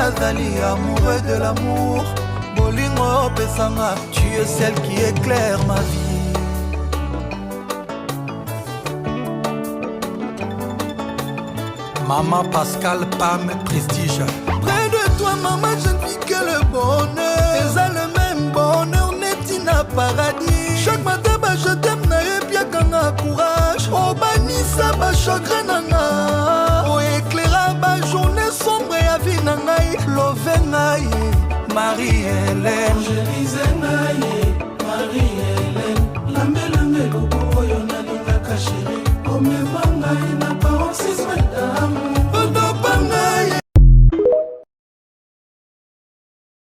nazali amoureux de l'amour. Bolingo pesanga, tu es celle qui éclaire ma vie. Maman Pascal Pam Prestige. Près de toi maman je ne vis que le bonheur. Eza le même bonheur netina paradis. Chaque matin bah je t'aime na epiakanga courage. Oh banisa ba chagrin nanga. Oh éclaira ba journée sombre ya vie nangai. Love ngai Marie-Hélène.